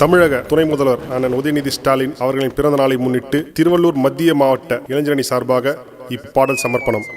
தமிழக துணை முதல்வர் அண்ணன் உதயநிதி ஸ்டாலின் அவர்களின் பிறந்த நாளை முன்னிட்டு திருவள்ளூர் மத்திய மாவட்ட இளைஞரணி சார்பாக இப்பாடல் சமர்ப்பணம்.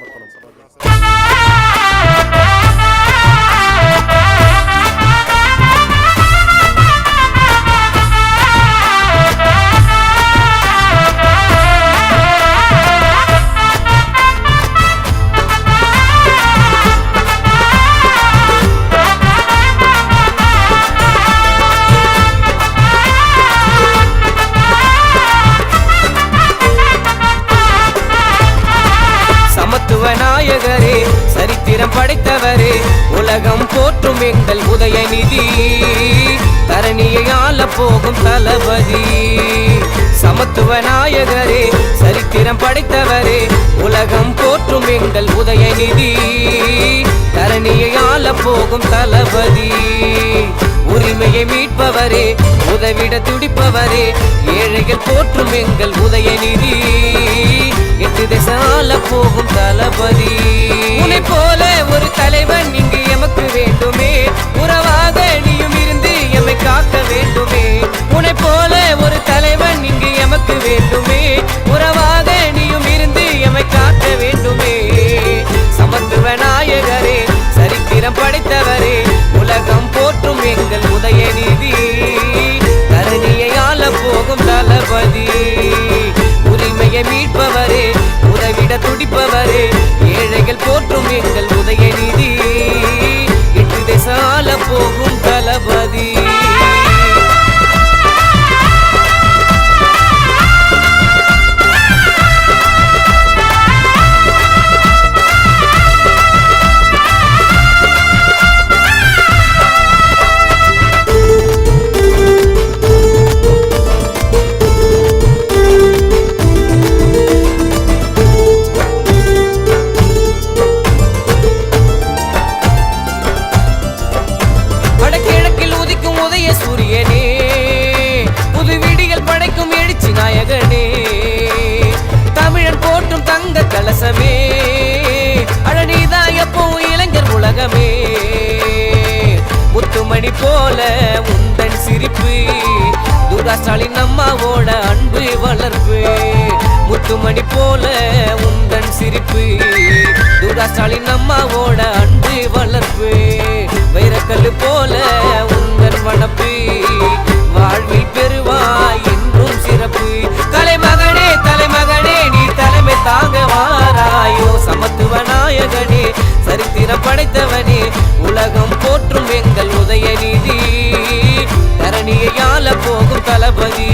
நாயகரே, சரித்திரம் படைத்தவரே, உலகம் போற்றும் எங்கள் உதயநிதி, தரணியை ஆள போகும் தளபதி. சமத்துவ நாயகரே, சரித்திரம் படைத்தவரே, உலகம் போற்றும் எங்கள் உதயநிதி, தரணியை ஆள போகும் தளபதி. உரிமையை மீட்பவரே, உதவிட துடிப்பவரே, ஏழைகள் போற்றும் எங்கள் உதயநிதி, எட்டு திசால போகும் தளபதி. உன்னை போல ஒரு தலைவன் இங்கு எமக்கு வேண்டுமே, உறவாக நீயும் இருந்து எம்மை காக்க வேண்டுமே. உன்னை போல ஒரு தலைவன் இங்கு எமக்கு வேண்டுமே, உறவாக நீயும் இருந்து எம்மை காக்க வேண்டுமே. சமத்துவ நாயகரே, சரித்திரம் படைத்தவரே, உலகம் போற்றும் எங்கள் உதயநிதி, தரணியை ஆள போகும் தளபதி. உரிமையை மீட்பவரே, உதவிட துடிப்பவரே, ஏழைகள் போற்றும் எங்கள் உதயநிதி, எட்டு திசால போகும் தளபதி. சூரியனே, புது விடிகள் படைக்கும் எழுச்சி நாயகனே, தமிழன் போற்றும் தங்க கலசமே, அழனிதா எப்பவும் இளைஞர் உலகமே. முத்துமணி போல உந்தன் சிரிப்பு, துர்கா ஸ்டாலின் அம்மாவோட அன்பு வளர்ப்பு. முத்துமணி போல உந்தன் சிரிப்பு, துர்கா ஸ்டாலின் அம்மாவோட அன்பு வளர்ப்பு. வைரக்கல்லு போல உந்தன் வனப்பு, வாழ்வில் பெறுவாய் என்றும் சிறப்பு. தலைமகனே தலைமகனே, நீ தலைமை தாங்க வாராயோ. சமத்துவ நாயகனே, சரித்திரம் படைத்தவனே, உலகம் போற்றும் எங்கள் உதயநிதி, தரணியை ஆள போகும் தளபதி.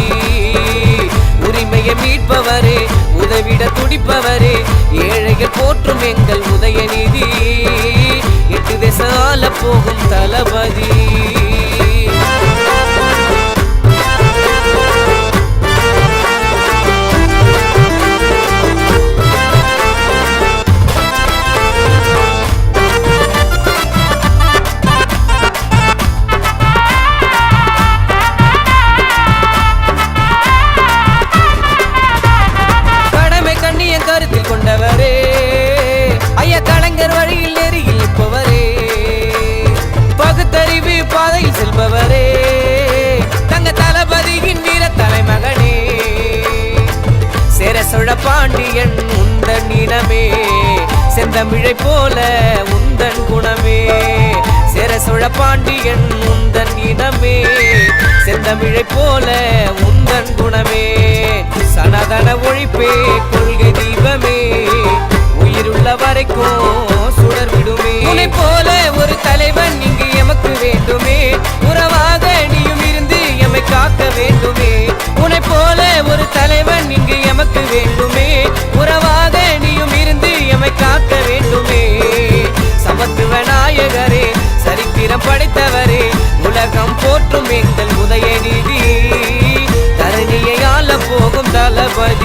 உரிமையை மீட்பவரே, உதவிட துடிப்பவரே, ஏழைகள் போற்றும் எங்கள் உதயநிதி, எட்டு திசால போகும் தளபதி. கருத்தில் கொண்டவரே, ஐயா கலைஞர் வழியில் நெறியில் நிற்பவரே, பகுத்தறிவு பாதையில் செல்பவரே, தங்க தளபதியின் வீர தலைமகனே. சேர சோழ பாண்டியன் உந்தன் இனமே, செந்தமிழை போல உந்தன் குணமே. சேர சோழ பாண்டியன் உந்தன் இனமே, செந்தமிழை போல உந்தன் குணமே. சனாதன ஒழிப்பே கொள்கை தீபமே, உயிருள்ள வரைக்கும் சுடர் விடுமே. உன்னை போல ஒரு தலைவன் இங்கு எமக்கு வேண்டுமே, உறவாக நீயும் இருந்து எம்மை காக்க வேண்டுமே. உன்னை போல ஒரு தலைவன் இங்கு எமக்கு வேண்டுமே, உறவாக நீயும் இருந்து எம்மை காக்க வேண்டுமே. சமத்துவ நாயகரே, சரித்திரம் படைத்தவரே, உலகம் போற்றும் எங்கள் உதயநிதி, தரணியை ஆள போகும் தளபதி.